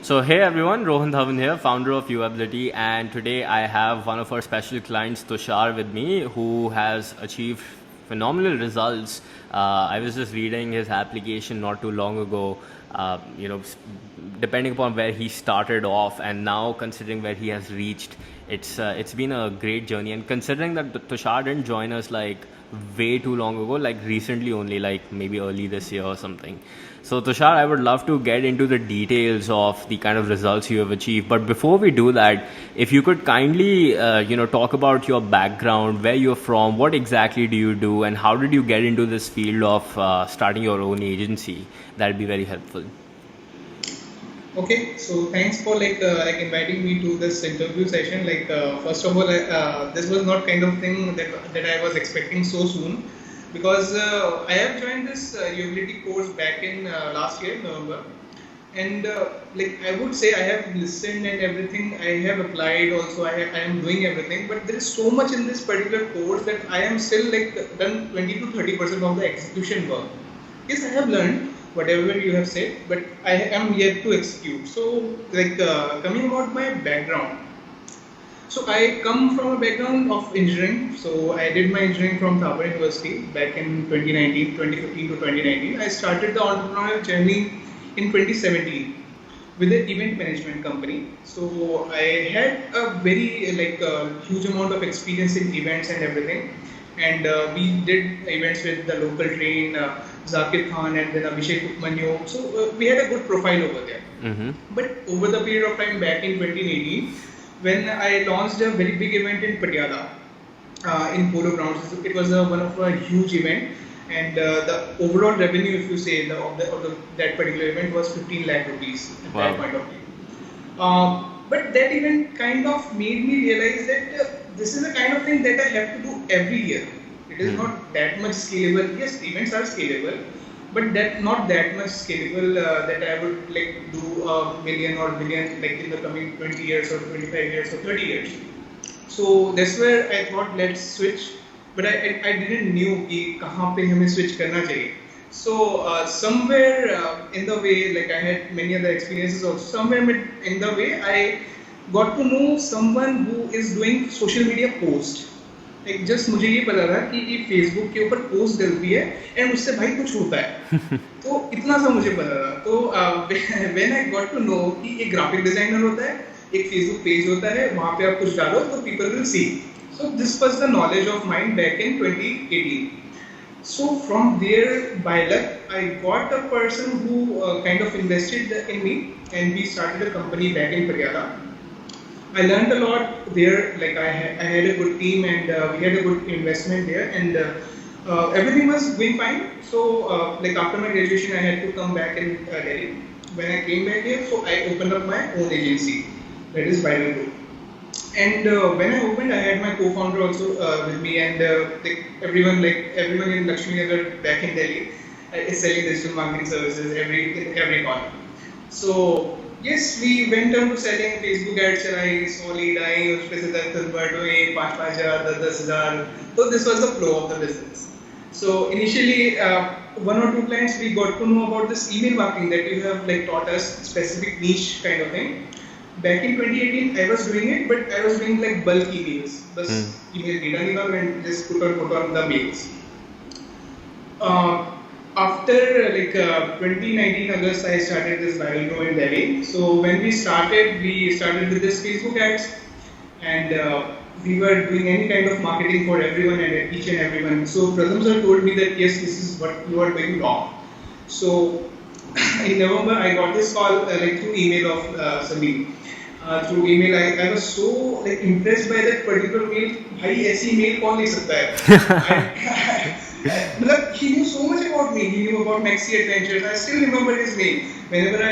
So hey everyone, Rohan Dhawan here, founder of UAbility, and today I have one of our special clients, Tushar, with me, who has achieved phenomenal results. I was just reading his application not too long ago. Depending upon where he started off, and now considering where he has reached, it's been a great journey. And considering that Tushar didn't join us like way too long ago, like recently only, like maybe early this year or something. So Tushar, I would love to get into the details of the kind of results you have achieved. But before we do that, if you could kindly, talk about your background, where you're from, what exactly do you do, and how did you get into this field of starting your own agency? That'd be very helpful. Okay, so thanks for inviting me to this interview session. First of all, this was not kind of thing that I was expecting so soon, because I have joined this UAbility course back in last year, November, and I would say I have listened and everything. I have applied also. I am doing everything, but there is so much in this particular course that I am still done 20 to 30% of the execution work. Yes, I have learned whatever you have said, but I am yet to execute. So, coming about my background. So, I come from a background of engineering. So, I did my engineering from Dhawan University back in 2015 to 2019. I started the entrepreneurial journey in 2017 with an event management company. So, I had a very huge amount of experience in events and everything. And we did events with the local train, Zakir Khan and then Abhishek Upmanyu. So we had a good profile over there. Mm-hmm. But over the period of time back in 2018, when I launched a very big event in Patiala, in Polo Grounds, it was one of a huge event, and the overall revenue, if you say, that particular event was 15 lakh rupees at that point of time. But that event kind of made me realize that this is the kind of thing that I have to do every year. It is not that much scalable. Yes, events are scalable, but not that much scalable that I would do a million or billion in the coming 20 years or 25 years or 30 years. So that's where I thought let's switch, but I didn't knew कि कहाँ पे हमें switch करना चाहिए. So somewhere in the way, I had many other experiences also. Somewhere in the way, I got to know someone who is doing social media post. Just मुझे ये पता था कि ये Facebook के ऊपर पोस्ट डलती है and उससे भाई कुछ होता है. तो इतना सा मुझे पता था. तो when I got to know कि एक graphic designer होता है, एक Facebook page होता है, वहाँ पे आप कुछ डालो तो people will see. So this was the knowledge of mine back in 2018. So from there, by luck, I got a person who kind of invested in me, and we started a company back in Patiala. I learned a lot there. I had a good team, and we had a good investment there, and everything was going fine. So after my graduation, I had to come back in Delhi. When I came back here, so I opened up my own agency, that is Viral Group. And when I opened, I had my co-founder also with me, and everyone in Lakshmi Nagar back in Delhi is selling digital marketing services every corner. So yes, we went on to selling Facebook ads, चलाई, 100 lead आई, उस पे से 10 convert हुए, 5,000, 10,000. So this was the flow of the business. So initially, one or two clients we got to know about this email marketing that you have taught us, specific niche kind of thing. Back in 2018, I was doing it, but I was doing bulk emails. Just email data nical and just put on the mails. After 2019 August, I started this Viral Grow in Delhi. So when we started with this Facebook ads, and we were doing any kind of marketing for everyone and each and everyone. So Pratham sir told me that yes, this is what you are doing wrong. So in November, I got this call through email of Sameer. Through email, I was so impressed by that particular mail. भाई ऐसी mail कौन ले सकता है? He knew so much about me. He knew about Maxi Adventures. I still remember his mail. Whenever I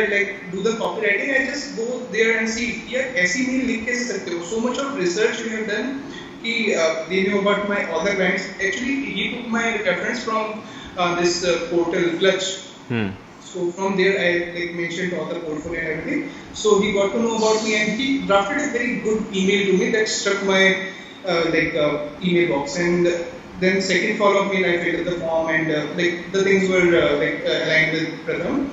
do the copywriting, I just go there and see. यार ऐसी mail लिख कैसे सकते हो? So much of research we have done. They knew about my other clients. Actually, he took my reference from this portal Clutch. So from there, I mentioned all the portfolio and everything. So he got to know about me, and he drafted a very good email to me that struck my email box. And then second follow-up mail, I filled the form, and the things were aligned with Pratham.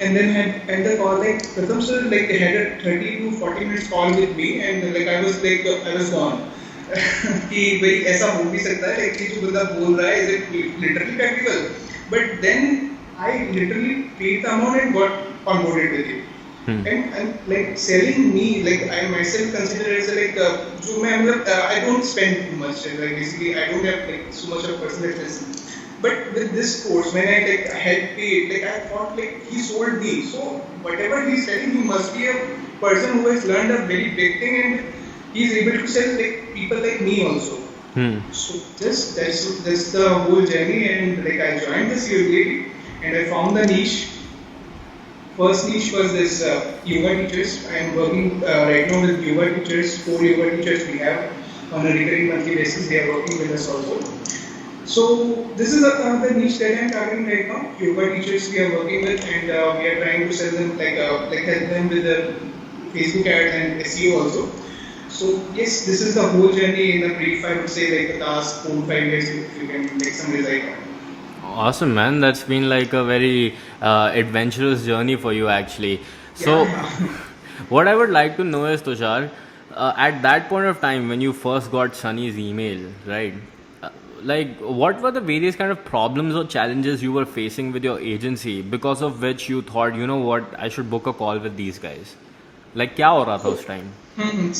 and then had the call like Pratham sir like had a 30 to 40 minutes call with me, and like I was gone. कि भाई ऐसा हो भी सकता है like जो बंदा बोल रहा है is it literally practical, but then I literally paid the amount and got onboarded with it. And like selling me, like I myself consider as a like जो मैं मतलब I don't spend too much, like basically I don't have like so much of personal expenses. But with this course, when I like had paid, like I thought like he sold me. So whatever he's selling, he must be a person who has learned a very big thing, and he's able to sell like people like me also. So that's the whole journey, and like I joined this UAbility, and I found the niche. First niche was this yoga teachers. I am working right now with yoga teachers. 4 yoga teachers we have on a recurring monthly basis. They are working with us also. So this is another niche that I am targeting right now. Yoga teachers we are working with, and we are trying to sell them like help them with the Facebook ads and SEO also. So yes, this is the whole journey in a brief. I would say like the last 4-5 years you can make some result on. Awesome, man. That's been like a very adventurous journey for you, actually. So, what I would like to know is, Tushar, at that point of time when you first got Sunny's email, right? Like, what were the various kind of problems or challenges you were facing with your agency because of which you thought, you know what, I should book a call with these guys? Like, क्या हो रहा था उस time?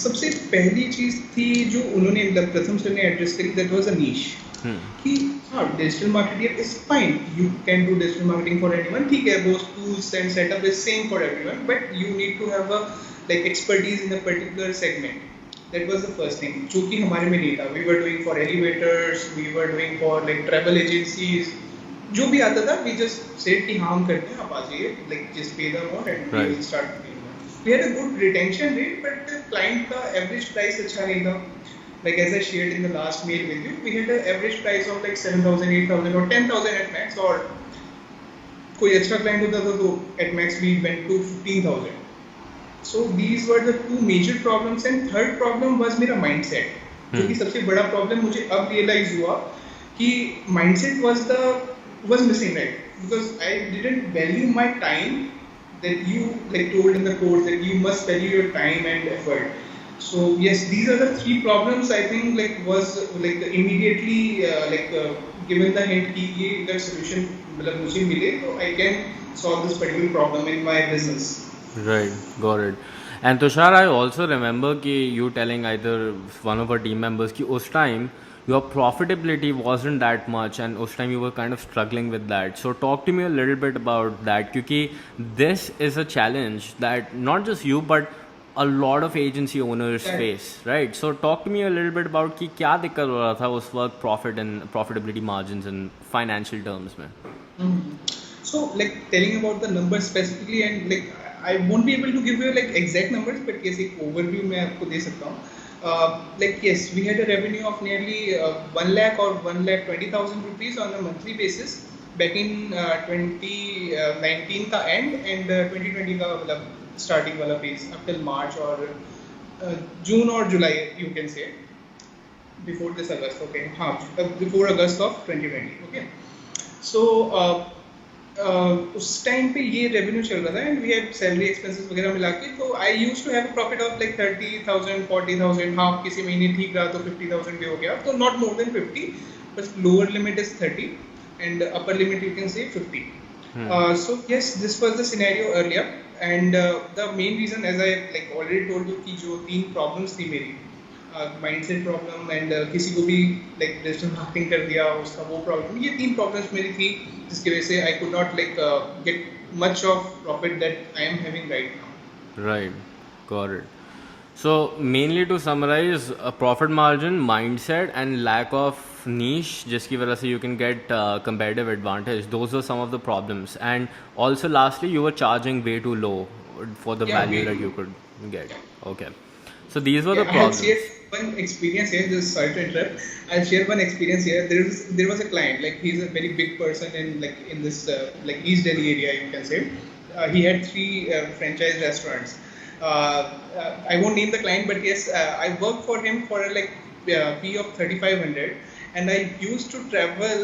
सबसे पहली चीज थी जो उन्होंने मतलब प्रथम सर ने एड्रेस करी, दैट वाज अ नीश कि हाँ digital marketing is fine, you can do digital marketing for anyone, ठीक है, those tools and setup is same for everyone, but you need to have a like expertise in a particular segment. That was the first thing जो कि हमारे में नहीं था. We were doing for elevators, we were doing for like travel agencies, जो भी आता था we just said कि हाँ हम करते हैं, आप आ जाइए, like just pay the amount and we will start doing that. We had a good retention rate, but the client का average price अच्छा नहीं था. Like as I shared in the last mail with you, we had an average price of like 7,000, 8,000 or 10,000 at max, और कोई अच्छा client होता था तो at max we went to 15,000. So these were the two major problems, and third problem was मेरा mindset, जो कि सबसे बड़ा problem मुझे अब realize हुआ कि mindset was missing, right? Because I didn't value my time that you like told in the course that you must value your time and effort. So yes, these are the 3 problems I think like was like immediately given the hint कि ये अगर solution मतलब मुझे मिले तो I can solve this particular problem in my business. Right, got it. And Tushar, I also remember कि you telling either one of our team members कि उस time your profitability wasn't that much, and उस time you were kind of struggling with that. So talk to me a little bit about that, क्योंकि this is a challenge that not just you but a lot of agency owners face, right? So talk to me a little bit about कि क्या दिक्कत हो रहा था उस वक्त profit and profitability margins in financial terms में. So like telling about the numbers specifically, and like I won't be able to give you like exact numbers, but yes एक overview मैं आपको दे सकता हूँ. Like yes, we had a revenue of nearly 1 lakh or 1,20,000 rupees on a monthly basis back in 2019 का end and 2020 का मतलब starting वाला phase up till March or June or July you can say, before this August, okay, हाँ before August of 2020, okay. So उस time पे ये revenue चल रहा था, and we had salary expenses वगैरह मिला के, तो I used to have a profit of like 30,000 40,000, हाँ किसी महीने ठीक रहा तो 50,000 भी हो गया, तो not more than 50, but lower limit is 30 and upper limit you can से 50. So yes, this was the scenario earlier, and the main reason, as I like already told you, कि जो 3 problems थी मेरी, माइंडसेट प्रॉब्लम एंड किसी को भी like digital marketing कर दिया उसका वो प्रॉब्लम, ये 3 प्रॉब्लम्स मेरी थी जिसकी वजह से I could not like get much of profit that I am having right now. Right, got it. So mainly to summarize, profit margin, mindset, and lack of niche, जिसकी वजह से you can get competitive advantage. Those are some of the problems. And also lastly, you were charging way too low for the value that you could get. Okay. So these were the problems. I'll share one experience here. Just sorry to interrupt. I'll share one experience here. There was a client, like he's a very big person in this like East Delhi area, you can say. He had 3 franchise restaurants. I won't name the client, but yes, I worked for him for a like fee of 3,500, and I used to travel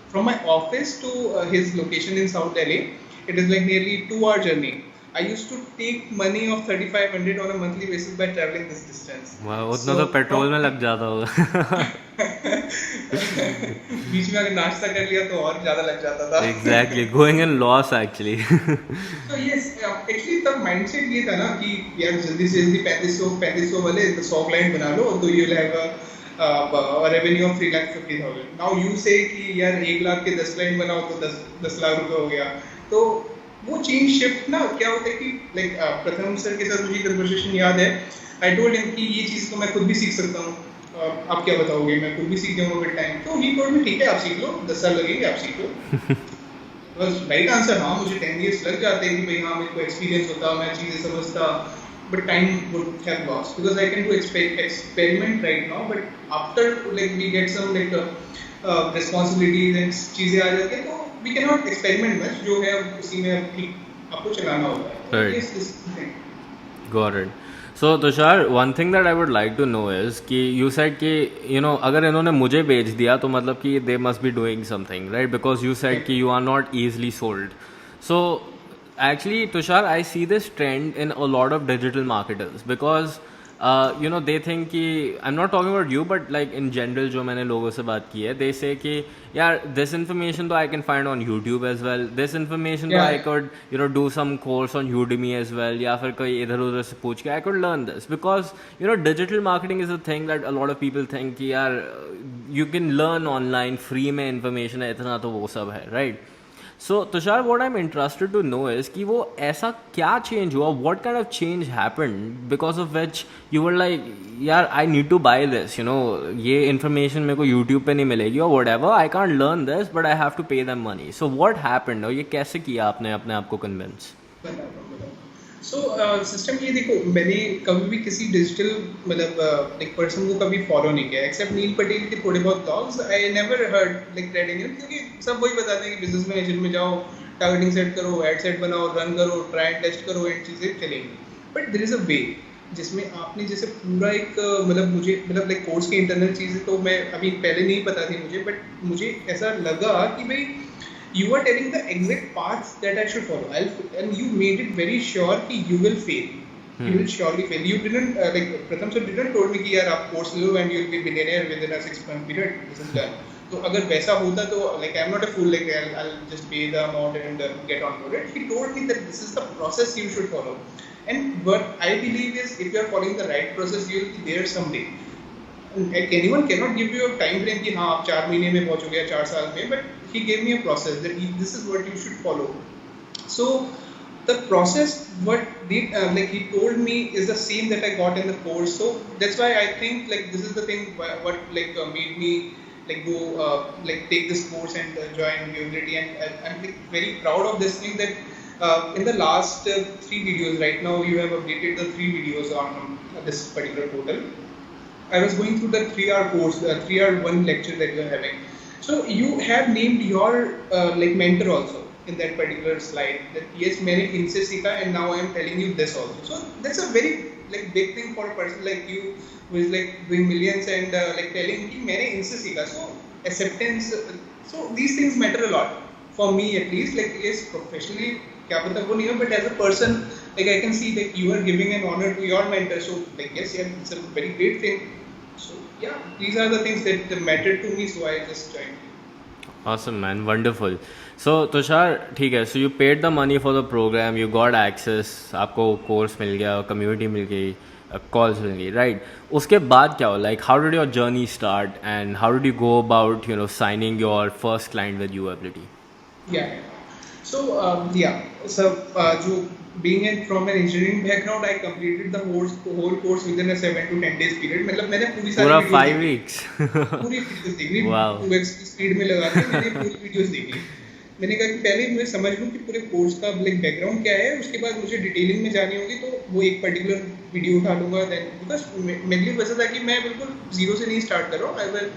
from my office to his location in South Delhi. it is like nearly 2 hour journey. I used to take money of 3500 on a monthly basis by traveling this distance. वाह, उतना So तो petrol में from लग जाता होगा. बीच में अगर नाश्ता कर लिया तो और ज्यादा लग जाता था. Exactly, going in loss actually. So yes, actually तब mindset ये था ना कि यार जल्दी से जल्दी 3500 वाले 100 क्लाइंट बना लो तो you'll have a revenue of 3,50,000. Now you say कि यार 1 लाख के 10 क्लाइंट बनाओ तो 10 लाख रुपए हो गया. तो वो चेंज शिफ्ट ना क्या होता है कि लाइक प्रथम सर के साथ मुझे कन्वर्सेशन याद है. आई टोल्ड हिम कि ये चीज़ तो मैं खुद भी सीख सकता हूँ, आप क्या बताओगे, मैं खुद भी सीख जाऊँगा विद टाइम. तो ही टोल्ड मी ठीक है आप सीख लो, 10 साल लगेंगे आप सीख लो. बस राइट आंसर. हाँ मुझे 10 years लग जाते हैं कि भाई हाँ मेरे को एक्सपीरियंस होता, मैं चीज़ें समझता, but time would have lost because I can do experiment right now. But after like we get some like responsibilities and चीज़ें आ जाती हैं तो we can not experiment much. जो है उसी में आपको चलाना होता है. Right. Yes, this thing. Got it. So Tushar, one thing that I would like to know is कि you said कि अगर इन्होंने मुझे बेच दिया तो मतलब कि they must be doing something, right? Because you said कि you are not easily sold. So actually Tushar, I see this trend in a lot of digital marketers because they think कि I'm not talking about you but like in general जो मैंने लोगों से बात की है, they say कि यार this information तो I can find on YouTube as well, this information तो I could do some course on Udemy as well, या फिर कोई इधर उधर से पूछ के I could learn this because digital marketing is a thing that a lot of people think कि यार you can learn online, free में information है, इतना तो वो सब है, right? So Tushar, what I'm interested to know is कि वो ऐसा क्या change हुआ, what kind of change happened because of which you were like यार I need to buy this, ये information मेरे को YouTube पे नहीं मिलेगी or whatever, I can't learn this but I have to pay them money. So what happened और ये कैसे किया आपने अपने आप को convince? सो सिस्टम ये देखो, मैंने कभी भी किसी डिजिटल मतलब एक पर्सन को कभी फॉलो नहीं किया एक्सेप्ट नील पटेल के थोड़े बहुत blogs. I never heard like red any, क्योंकि सब वही बताते हैं कि बिजनेस मैनेजर में जाओ, टारगेटिंग सेट करो, एड सेट बनाओ, रन करो, ट्राई एंड टेस्ट करो एंड चीज़ें चलेंगी. बट देयर इज़ अ वे जिसमें आपने जैसे पूरा एक मुझे लाइक कोर्स की इंटरनल चीज़ें तो मैं अभी पहले नहीं पता थी मुझे, बट मुझे ऐसा लगा कि भाई you are telling the exact paths that I should follow, and you made it very sure कि you will fail. You will surely fail. You didn't like Pratham sir didn't told me कि यार आप course low and you'll be billionaire within a 6-month period. This is done. तो अगर वैसा होता तो like I'm not a fool, like I'll just pay the amount and get on board it. He told me that this is the process you should follow, and what I believe is if you are following the right process, you will be there someday. Anyone cannot give you a time frame कि हाँ आप 4 महीने में पहुँचोगे या 4 साल में, but he gave me a process that this is what you should follow. So the process what did like he told me is the same that I got in the course. So that's why I think like this is the thing what like made me like go like take this course and join UAbility, and I'm like very proud of this thing that in the last 3 videos right now you have updated the 3 videos on this particular portal. I was going through the 3-hour course, 3-hour one lecture that you are having. So you have named your like mentor also in that particular slide. That yes, मैंने इनसे सीखा and now I am telling you this also. So that's a very like big thing for a person like you who is like doing millions and like telling कि मैंने इनसे सीखा. So acceptance. So these things matter a lot for me at least. Like yes, professionally क्या पता वो नहीं हो, but as a person like I can see that you are giving an honor to your mentor. So like yes, yeah, it's a very great thing. So yeah, these are the things that matter to me, so I just joined. Awesome man, wonderful. So Tushar, ठीक है, so you paid the money for the program, you got access, आपको course मिल गया, community मिल गई, calls मिल गई, right? उसके बाद क्या हो, like how did your journey start and how did you go about signing your first client with UAbility? Yeah. So जो being from an engineering background, I completed the whole course within a 7 to 10 days period. मतलब मैंने पूरी सारी पूरा 5 weeks पूरी videos देख ली, 2x की speed में लगा के मैंने पूरी वीडियोस देख ली. मैंने कहा कि पहले मैं समझ लूँ कि पूरे कोर्स का लाइक बैकग्राउंड क्या है, उसके बाद मुझे डिटेलिंग में जानी होगी तो वो एक पर्टिकुलर वीडियो उठा लूँगा. देन बिकॉज मेरे लिए वैसा था कि मैं बिल्कुल जीरो से नहीं स्टार्ट कर रहा हूँ, आई विल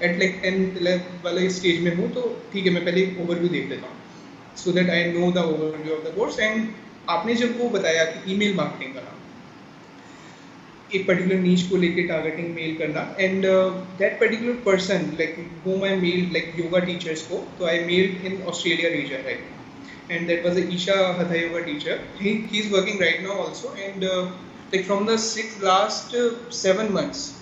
एट लाइक 10-11 वाले स्टेज में हूँ, तो ठीक है मैं पहले ओवरव्यू देख लेता हूँ so that I know the overview of the course. And आपने जब वो बताया कि ईमेल मार्केटिंग करना, एक पर्टिकुलर नीच को लेके टारगेटिंग मेल करना, and that particular person like whom I mailed like yoga teachers को, तो I mailed in Australia region, right? and that was a Isha Hatha Yoga teacher. He's working right now also, and like from the last 7 months,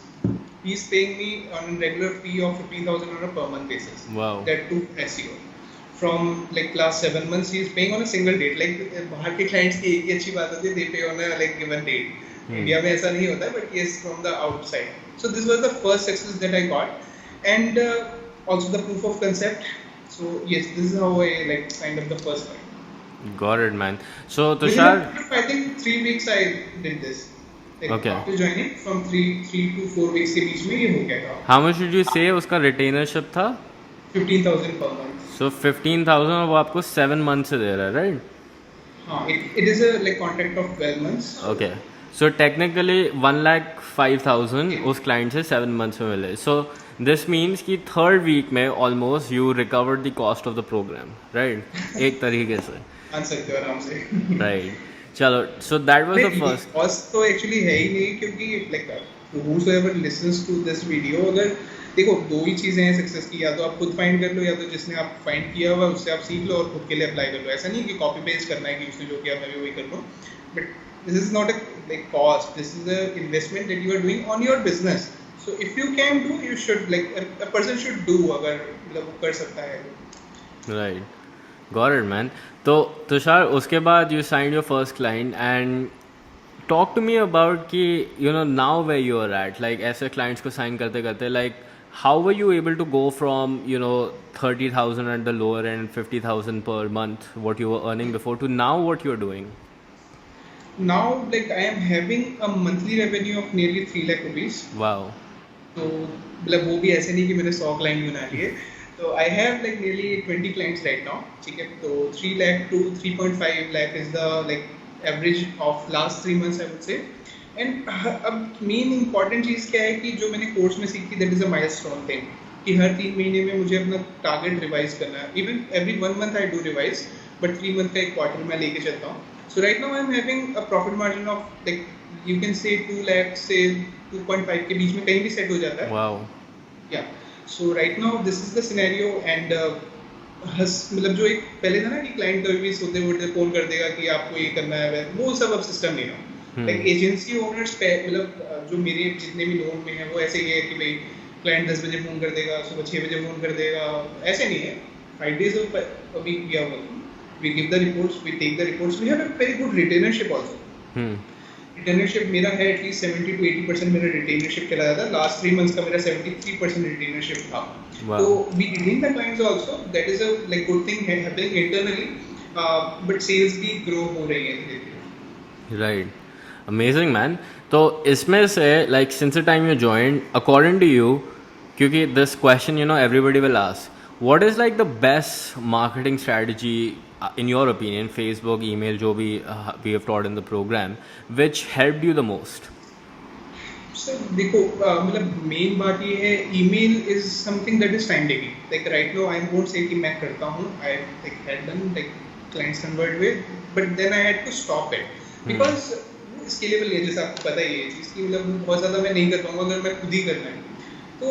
he's paying me on a regular fee of 15,000 on a per month basis. Wow. That too SEO. From like last 7 months, he's paying on a single date. Like बाहर के clients की एक ही अच्छी बात होती है, they pay on a like given date. India में ऐसा नहीं होता, but yes, from the outside. So this was the first success that I got, and also the proof of concept. So yes, this is how I like signed up the first client. Got it, man. So Within Tushar, I think 3 weeks I did this. Like Okay. after joining, from 3 to 4 weeks के बीच में ये हो गया था. how much did you say उसका retainership था? 15,000 per month. So 15,000 और वो आपको 7 months से दे रहा है, right? हाँ, it is a like contract of 12 months. Okay. So technically 1,05,000 उस client से 7 months में मिले. So this means कि third week में almost you recovered the cost of the program, right? एक तरीके से. मान सकते हो आराम से. Right. चलो. So that was the first. Cost तो actually है ही नहीं, क्योंकि like whosoever listens to this video, अगर देखो दो ही चीज़ें हैं सक्सेस की, या तो आप खुद फाइंड कर लो, या तो जिसने आप फाइंड किया हुआ उससे आप सीख लो और खुद के लिए अप्लाई कर लो. ऐसा नहीं कि कॉपी पेस्ट करना है कि उसने जो किया मैं भी वही कर लूँ. But this is not a like cost, this is a investment that you are doing on your business. So if you can do, you should like a person should do, अगर मतलब वो कर सकता है. Right. Got it, man. तो तुषार उसके बाद you signed your first client and talk to me about कि you know now where you are at, like ऐसे clients को sign करते करते like how were you able to go from you know 30,000 at the lower end, 50,000 per month what you were earning before to now what you're doing? Now like I am having a monthly revenue of nearly 3 lakh rupees. Wow. तो मतलब वो भी ऐसे नहीं कि मैंने 100 client बना लिए. तो I have like nearly 20 clients right now. ठीक है, तो 3 lakh to 3.5 lakh is the like average of last 3 months I would say. And अब मेन इंपॉर्टेंट चीज़ क्या है कि जो मैंने कोर्स में सीखी, that is a milestone thing, कि हर 3 महीने में मुझे अपना टारगेट रिवाइज करना है. Even every 1 month I do revise, but 3 month का एक क्वार्टर मैं लेके चलता हूँ. So right now I am having a profit margin of like you can say 2 lakh से 2.5 के बीच में कहीं भी सेट हो जाता है. Wow. Yeah so right now this is the scenario. And मतलब जो एक पहले था ना कि क्लाइंट कभी भी सोते वोते फोन कर देगा कि आपको ये करना है, वो सब अब सिस्टम नहीं है. लाइक एजेंसी ओनर्स मतलब जो मेरे जितने भी लोन में है वो ऐसे ही है कि भाई क्लाइंट 10 बजे फ़ोन कर देगा, सुबह 6 बजे फ़ोन कर देगा. ऐसे नहीं है. 5 days a week we are working. We give the reports, we take the reports. We have a very good retainership also. Retainership मेरा है एटलीस्ट 70 to 80% मेरा retainership चला जाता है. लास्ट 3 months का मेरा 73% retainership था. तो we retain the clients also. That is a like good thing happening internally. But sales भी grow हो रही है धीरे-धीरे. Right. Amazing, man. तो इसमें से like since the time you joined, according to you, क्योंकि this question you know everybody will ask, what is like the best marketing strategy in your opinion, Facebook, email, जो भी we have taught in the program, which helped you the most? So देखो मतलब main बात ये है, email is something that is time taking. Like right now I won't say कि मैं करता हूँ, I like had done like clients convert with, but then I had to stop it because scalable है, जैसे आपको पता ही है चीज़ की, मतलब बहुत ज़्यादा मैं नहीं कर पाऊंगा अगर मैं खुद ही करना है. तो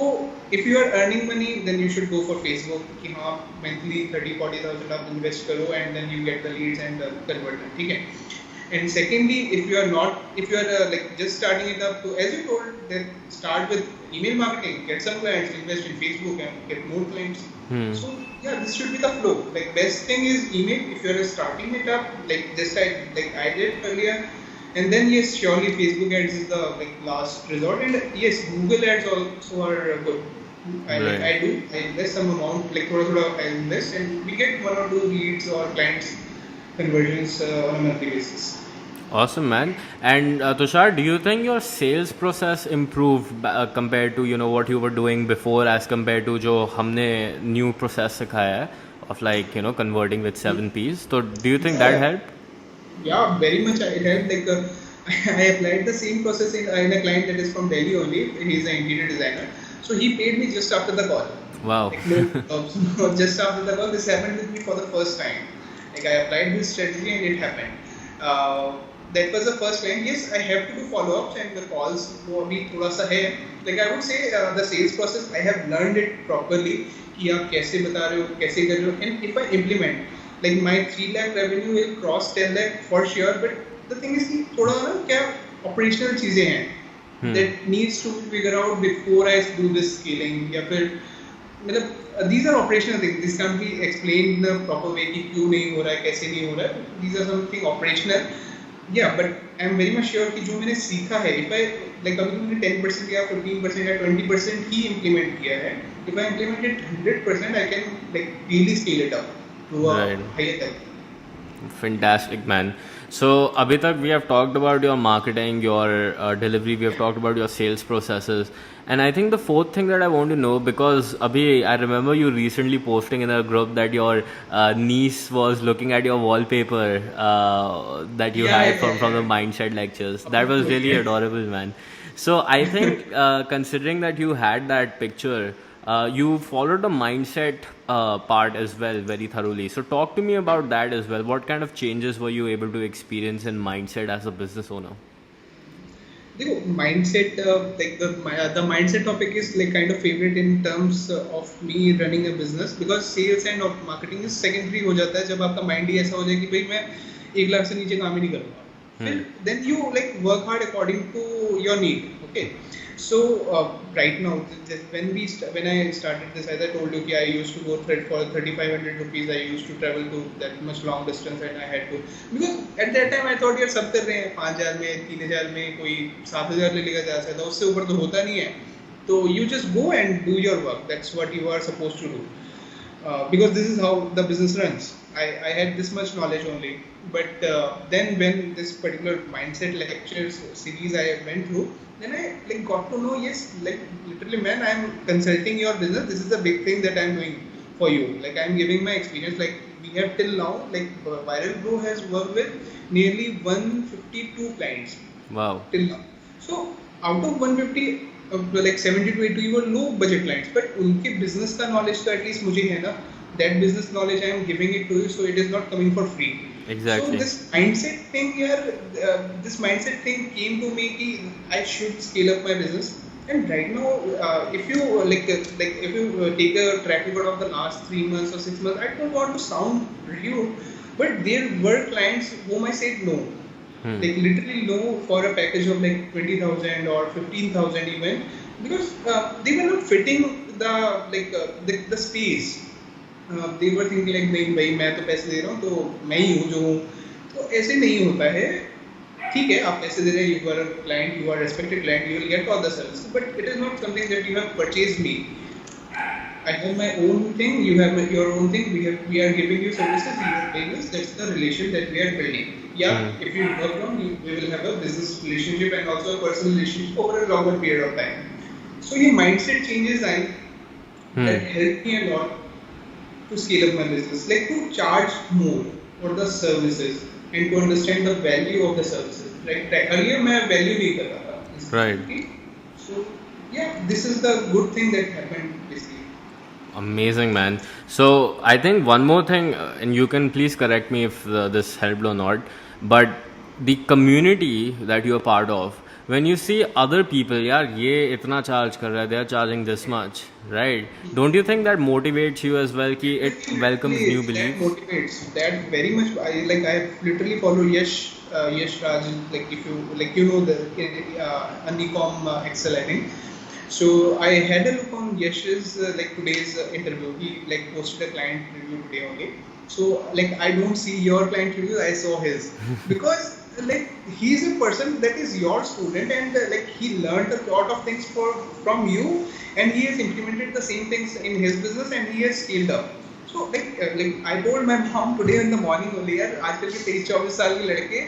if you are earning money then you should go for Facebook, कि हाँ मंथली 30-40,000 आप इन्वेस्ट करो and then you get the leads and convert. ठीक है. And secondly if you are like just starting it up, so as you told that start with email marketing, get some clients, invest in Facebook and get more clients. So yeah, this should be the flow. Like best thing is email if you are starting it up, like just I did earlier. And then yes, surely Facebook ads is the like last resort, and yes, Google ads also are good. I do invest some amount, like thoda I invest, and we get 1 or 2 leads or clients conversions on a monthly basis. Awesome, man. And Tushar, do you think your sales process improved compared to you know what you were doing before, as compared to जो हमने new process सिखाया है of like you know converting with 7 Ps? So do you think that helped? Yeah, very much. It helped. Like I applied the same process in a client that is from Delhi only. He's an interior designer, so he paid me just after the call. Wow. Like, no, just after the call, this happened with me for the first time. Like I applied this strategy and it happened. That was the first client. Yes, I have to do follow-ups and the calls. वो अभी थोड़ा सा है. Like I would say the sales process I have learned it properly कि आप कैसे बता रहे हो, कैसे कर रहे हो, and if I implement. like my 3 lakh revenue will cross 10 lakh for sure, but the thing is कि थोड़ा ना क्या operational चीजें हैं that needs to be figured out before I do this scaling, या फिर मतलब these are operational things, this can't be explained in a proper way कि क्यों नहीं हो रहा है, कैसे नहीं हो रहा है, these are something operational. Yeah, but I'm very much sure कि जो मैंने सीखा है, if I like अभी तो मैंने 10% या 15% या 20% ही implement किया है, if I implement it 100%, I can like really scale it up to a higher level. Fantastic, man. So abhi tak we have talked about your marketing, your delivery, we have talked about your sales processes, and I think the fourth thing that I want to know, because abhi I remember you recently posting in a group that your niece was looking at your wallpaper that you had from the mindset lectures. That was really adorable, man. So I think considering that you had that picture, you followed the mindset part as well very thoroughly. So talk to me about that as well. What kind of changes were you able to experience in mindset as a business owner? देखो mindset like the mindset topic is like kind of favorite in terms of me running a business, because sales and of marketing is secondary हो जाता है जब आपका mind ही ऐसा हो जाए कि भाई मैं 1 लाख से नीचे काम ही नहीं करूँगा. Then you like work hard according to your need. Okay. So right now, when I started this, as I told you, I used to go for 3,500 rupees. I used to travel to that much long distance, and I had to, because at that time I thought यार सब कर रहे हैं 5,000 में 3,000 में कोई 7,000 ले लेगा जा सकता है, उससे ऊपर तो होता नहीं है. तो you just go and do your work. That's what you are supposed to do. Because this is how the business runs. I had this much knowledge only, but then when this particular mindset lectures series I went through, then I like got to know, yes, like literally, man, I am consulting your business. This is a big thing that I am doing for you. Like I am giving my experience. Like we have till now, like Viral Grow has worked with nearly 152 clients. Wow. Till now. So out of 150. Like 70 to 80 were low budget clients, but उनके business का knowledge तो at least मुझे है ना. That business knowledge I am giving it to you, so it is not coming for free. Exactly. So this mindset thing here, this mindset thing came to me कि I should scale up my business. And right now, if you if you take a track record of the last 3 months or 6 months, I don't want to sound rude, but there were clients whom I said no. Like literally no for a package of like 20,000 or 15,000 even, because they were not fitting the space. They were thinking like नहीं भाई मैं तो पैसे दे रहा हूँ तो मैं ही हूँ जो हूँ, तो ऐसे नहीं होता है. ठीक है आप पैसे दे रहे हैं, you are a client, you are a respected client, you will get all the services, but it is not something that you have purchased me. I have my own thing, you have your own thing. We are giving you services, you are paying us. That's the relation that we are building. Yeah, if you work on, we will have a business relationship and also a personal relationship over a longer period of time. So your mindset changes that helped me a lot to scale up my business. Like to charge more for the services and to understand the value of the services. Right? Earlier, I value नहीं कर रहा था. Right. So yeah, this is the good thing that happened basically. Amazing, man. So I think one more thing, and you can please correct me if this helped or not, but the community that you are part of, when you see other people, yaar ye itna charge kar raha hai, they are charging this much, right? Don't you think that motivates you as well ki it welcomes new beliefs? That motivates, that very much. I literally follow Yash Raj, like if you like, you know, the Unicom Excel, I think. So I had a look on Yash's like today's interview. He like posted a client review today only. So like I don't see your client review, I saw his, because like he's a person that is your student, and like he learned a lot of things from you, and he has implemented the same things in his business and he has scaled up. So like I told my mom today in the morning only, यार आजकल के 23-24 साल के लड़के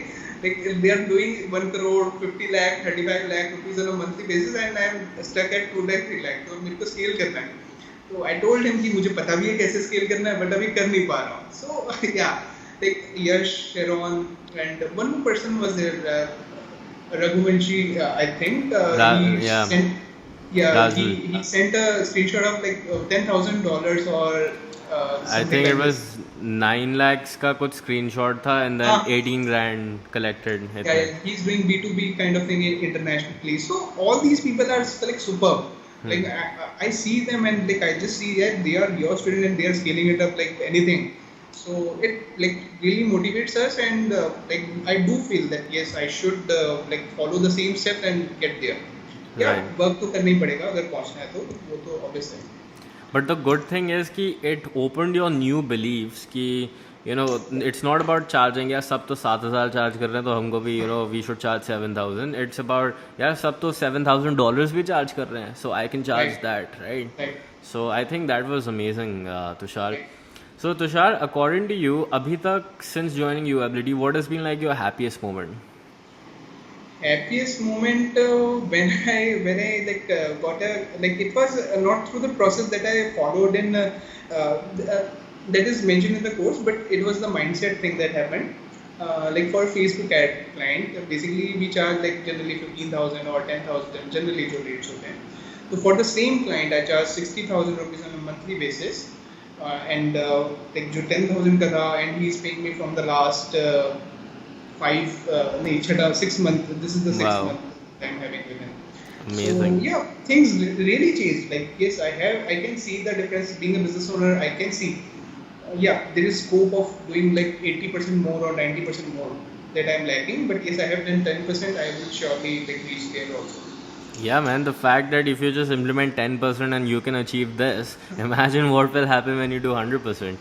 like they are doing 1 crore 50 lakh 35 lakh rupees on a monthly basis, and I am stuck at 2 lakh 3 lakh. तो मेरे को scale करना है. तो I told him कि मुझे पता भी है कैसे scale करना है, but अभी कर नहीं पा रहा हूँ. So yeah, like Yash, Sharon, and one more person was there, Raghuvanshi, I think. He sent a screenshot of like $10,000 or I think it was 9 lakhs का कुछ screenshot था, and then 18 grand collected. Yeah, he's doing B2B kind of thing internationally. So all these people are like superb. Like I see them and like I just see that they are your student and they are scaling it up like anything. So it like really motivates us, and like I do feel that yes, I should like follow the same step and get there. Yeah, Right. work तो करना ही पड़ेगा अगर पहुंचना है तो वो तो obvious है. But the good thing is कि it opened your new beliefs कि you know it's not about charging यार सब तो 7,000 चार्ज कर रहे हैं तो हमको भी you know we should charge 7,000. It's about यार सब तो $7,000 भी चार्ज कर रहे हैं so I can charge Right. that, right? Right. So I think that was amazing, Tushar. Right. So Tushar, according to you, अभी तक since joining UAbility, what has been like your happiest moment? Happiest moment when I like got a like it was not through the process that I followed in that is mentioned in the course, but it was the mindset thing that happened. Like for Facebook ad client, basically we charge like generally 15,000 or 10,000 generally जो rates होते हैं. So for the same client, I charge 60,000 rupees on a monthly basis, and like जो 10,000 का था, and he is paying me from the last 6 months. This is the sixth Wow. month I'm having with him. Amazing. So yeah, things really changed. Like yes, I can see the difference. Being a business owner, I can see. Yeah, there is scope of doing like 80% more or 90% more that I'm lacking. But yes, I have done 10%. I will surely like reach there also. Yeah, man, the fact that if you just implement 10% and you can achieve this, imagine what will happen when you do 100%.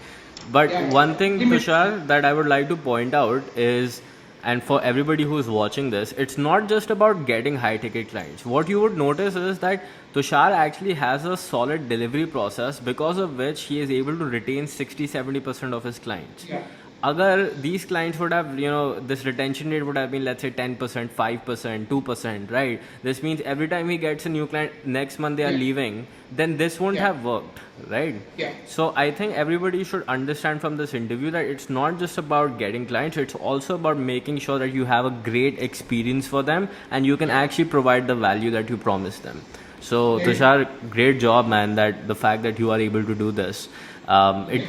But Yeah. one thing, Tushar, that I would like to point out is, and for everybody who's watching this, it's not just about getting high ticket clients. What you would notice is that Tushar actually has a solid delivery process because of which he is able to retain 60-70% of his clients. Yeah. Agar these clients would have, you know, this retention rate would have been, let's say 10%, 5%, 2%, right? This means every time he gets a new client, next month they are Yeah. leaving, then this won't Yeah. have worked, right? Yeah. So I think everybody should understand from this interview that it's not just about getting clients, it's also about making sure that you have a great experience for them and you can actually provide the value that you promise them. So Yeah. Tushar, great job, man, that the fact that you are able to do this.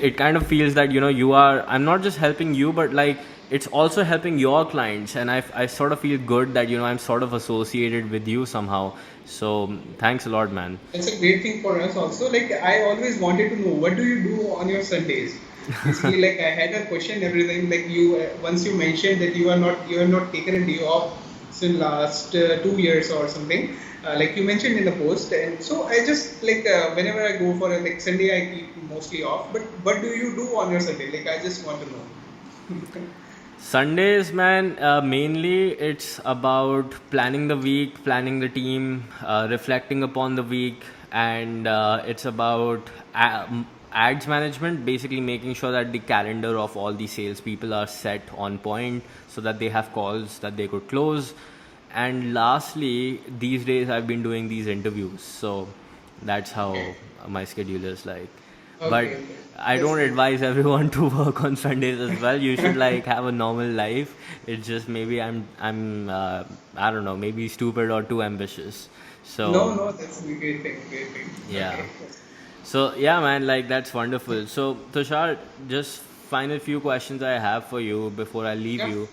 It kind of feels that, you know, I'm not just helping you, but like it's also helping your clients, and I sort of feel good that, you know, I'm sort of associated with you somehow. So thanks a lot, man. That's a great thing for us also. Like I always wanted to know what do you do on your Sundays. Basically, like I had a question, everything. Like you, once you mentioned that you have not taken a day off since last 2 years or something. Like you mentioned in the post, and so I just like whenever I go for a like Sunday, I keep mostly off. But what do you do on your Sunday? Like I just want to know. Sundays, man, mainly it's about planning the week, planning the team, reflecting upon the week, and it's about ads management, basically making sure that the calendar of all the salespeople are set on point so that they have calls that they could close. And lastly, these days I've been doing these interviews, so that's how my schedule is like. But Okay. I don't advise everyone to work on Sundays as well. You should like have a normal life. It's just maybe I'm I don't know, maybe stupid or too ambitious. So No, that's a great thing. Great thing. yeah. Okay. So yeah, man, like that's wonderful. So Tushar, just final few questions I have for you before I leave Yeah. you.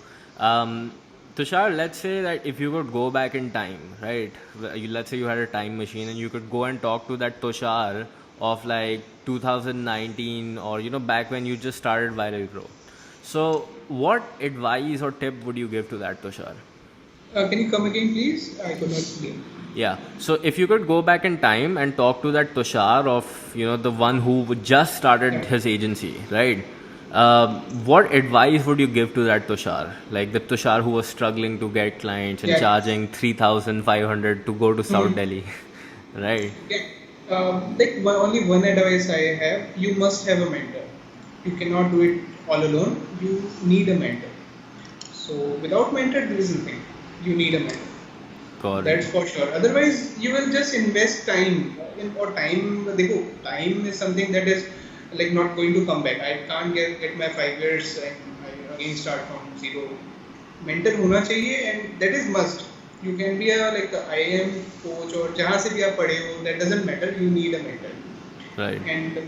Tushar, let's say that if you could go back in time, right? Let's say you had a time machine and you could go and talk to that Tushar of like 2019 or, you know, back when you just started Viral Grow. So what advice or tip would you give to that Tushar? Can you come again, please? I could not hear. Yeah. So if you could go back in time and talk to that Tushar of, you know, the one who just started his agency, right? What advice would you give to that Tushar? Like the Tushar who was struggling to get clients and Yeah. charging 3,500 to go to South Delhi, right? Yeah. Like only one advice I have: you must have a mentor. You cannot do it all alone. You need a mentor. So without mentor, there is nothing. You need a mentor. Got That's it. for sure. Otherwise, you will just invest time. Or time, देखो, time is something that is like not going to come back. I can't get my 5 years and I again start from zero. Mentor होना चाहिए, and that is must. You can be a like a IIM coach or जहाँ से भी आप पढ़े हो, that doesn't matter. You need a mentor. Right. And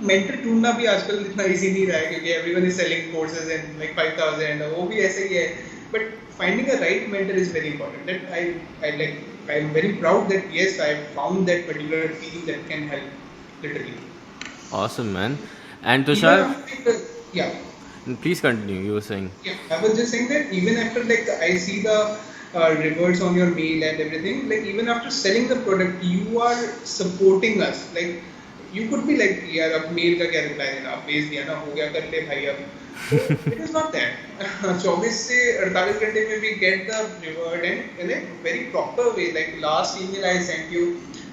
mentor ढूंढना भी आजकल इतना इजी नहीं रहा है क्योंकि everyone is selling courses and like 5000 वो भी ऐसे ही है but finding a right mentor is very important that I am very proud that yes I found that particular team that can help literally Awesome, man. And Tushar, Yeah. Please continue. You were saying. Yeah, I was just saying that even after like I see the rewards on your mail and everything, like even after selling the product, you are supporting us. Like you could be like, यार अब mail का क्या reply देना, अब भेज दिया ना, हो गया कर ले भाई अब. So it is not that. 24 से 48 घंटे में we get the reward and in a very proper way. Like last email I sent you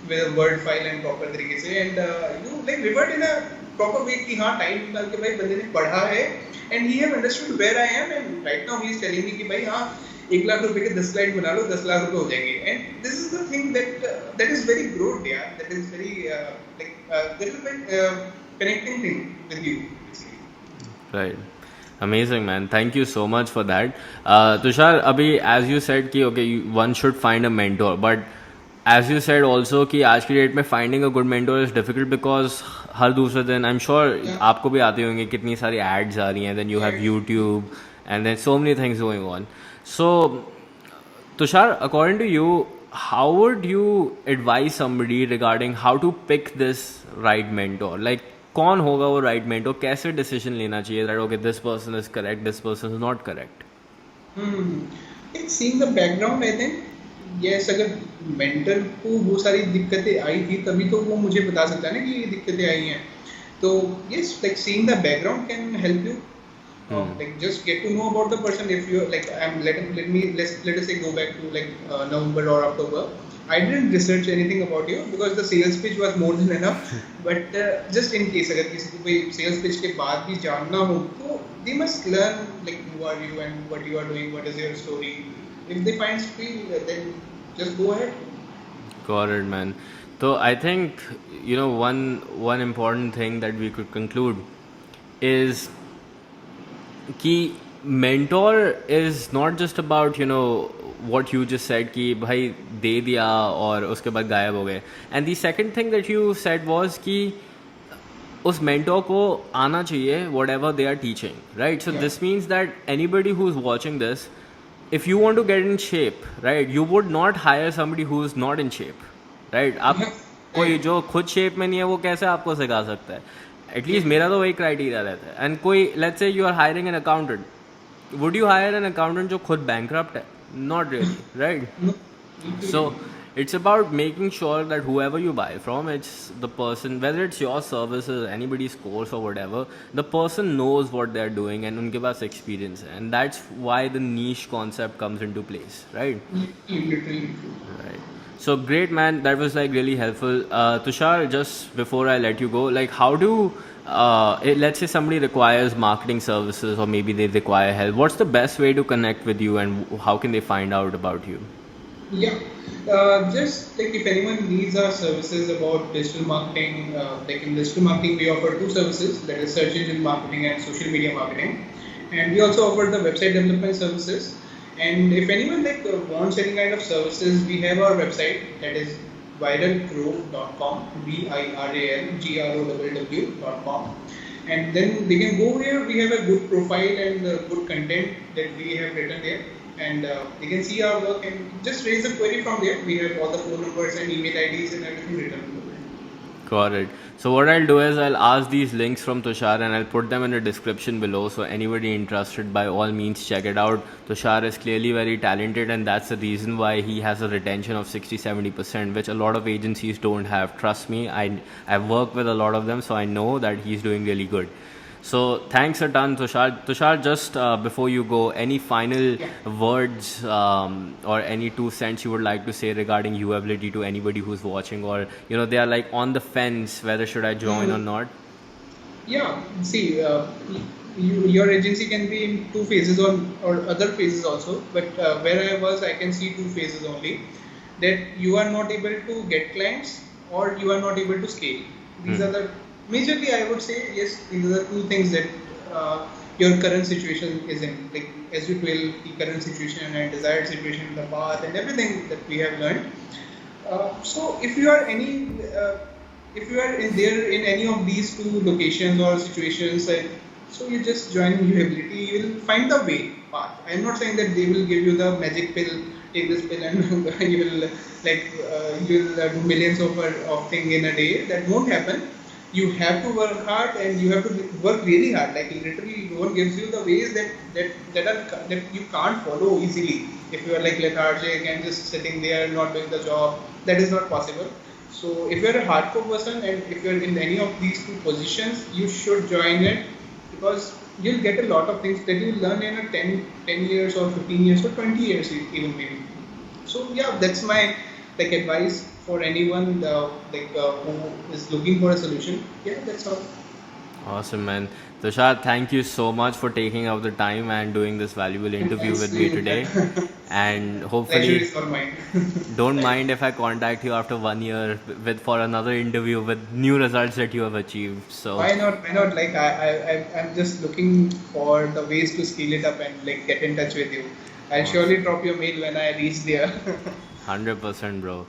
with a word file and proper तरीके से and you like reward in a proper way कि हाँ time निकाल के भाई बंदे ने पढ़ा है and he have understood where I am and right now he is telling me कि भाई हाँ 1 लाख रुपए के 10 स्लाइड बना लो 10 लाख रुपए हो जाएंगे and this is the thing that that is very good, yeah, that is very like that is very connecting thing with you basically. Right. Amazing, man. Thank you so much for that. Tushar, abhi, as you said कि okay, one should find a mentor, but as you said also कि आज की date में finding a good mentor is difficult because हर दूसरे दिन I'm sure आपको भी आते होंगे कितनी सारी ads आ रही हैं, then you have YouTube and then so many things going on. So Tushar, according to you, how would you advise somebody regarding how to pick this right mentor? Like कौन होगा वो right mentor? कैसे decision लेना चाहिए that okay this person is correct, this person is not correct? Like seeing the background, I think yes, अगर mentor को वो सारी दिक्कतें आई थी तभी तो वो मुझे बता सकता है ना कि ये दिक्कतें आई हैं. तो yes, like seeing the background can help you. Like just get to know about the person. If you like, let us say go back to like November or October. I didn't research anything about you because the sales pitch was more than enough. But just in case अगर किसी को कोई sales pitch के बाद भी जानना हो तो they must learn like who are you and what you are doing, what is your story. If they find skill, then just go ahead. Got it, man. So I think one important thing that we could conclude is कि mentor is not just about what you just said कि भाई दे दिया और उसके बाद गायब हो गए. And the second thing that you said was कि उस mentor को आना चाहिए whatever they are teaching, right? So this means that anybody who's watching this, if you want to get in shape, right, you would not hire somebody who's not in shape, right? आप कोई जो खुद shape में नहीं है वो कैसे आपको सिखा सकता है? एटलीस्ट मेरा तो वही क्राइटेरिया रहता है. एंड कोई let's say you are hiring an accountant, would you hire an accountant जो खुद बैंकरप्ट है? Not really, right? So it's about making sure that whoever you buy from, it's the person, whether it's your services, anybody's course or whatever, the person knows what they're doing and unke paas experience hai. And that's why the niche concept comes into place, right? Right. So great, man. That was like really helpful. Tushar, just before I let you go, like how do let's say somebody requires marketing services or maybe they require help, what's the best way to connect with you and how can they find out about you? Yeah, just like if anyone needs our services about digital marketing, like in digital marketing we offer two services, that is search engine marketing and social media marketing, and we also offer the website development services. And if anyone like wants any kind of services, we have our website, that is viralgrow.com, viralgrow.com, and then they can go here. We have a good profile and good content that we have written there, and they can see our work and just raise a query from there. We have all the phone numbers and email IDs and everything written. Got it. So what I'll do is I'll ask these links from Tushar and I'll put them in the description below, so anybody interested, by all means check it out. Tushar is clearly very talented and that's the reason why he has a retention of 60-70%, which a lot of agencies don't have. Trust me, I've worked with a lot of them, so I know that he's doing really good. So thanks a ton, Tushar. Tushar, just before you go, any final words or any 2 cents you would like to say regarding UAbility to anybody who's watching, or they are like on the fence whether should I join or not? Yeah, see, your agency can be in 2 phases or other phases also, but where I was, I can see 2 phases only, that you are not able to get clients or you are not able to scale. These are the majorly, I would say, yes, these are the 2 things that your current situation is in. Like as you tell, the current situation and desired situation, the path and everything that we have learned. So if you are in any of these 2 locations or situations, so you just join UAbility. You will find the way path. I am not saying that they will give you the magic pill. Take this pill and you will do millions of thing in a day. That won't happen. You have to work hard and you have to work really hard. Like literally, no one gives you the ways that you can't follow easily. If you are like lethargic and just sitting there not doing the job, that is not possible. So if you are a hardcore person and if you are in any of these two positions, you should join it, because you'll get a lot of things that you learn in a 10 years or 15 years or 20 years even maybe. So yeah, that's my like advice for anyone who is looking for a solution. Yeah, that's all. Awesome, man. Tushar, thank you so much for taking out the time and doing this valuable And interview thanks with to me you. today. And Pleasure hopefully, is all mine. don't mind if I contact you after 1 year with for another interview with new results that you have achieved. So, Why not? Why not? Like I'm just looking for the ways to scale it up and like get in touch with you. I'll awesome. surely drop your mail when I reach there. 100%, bro.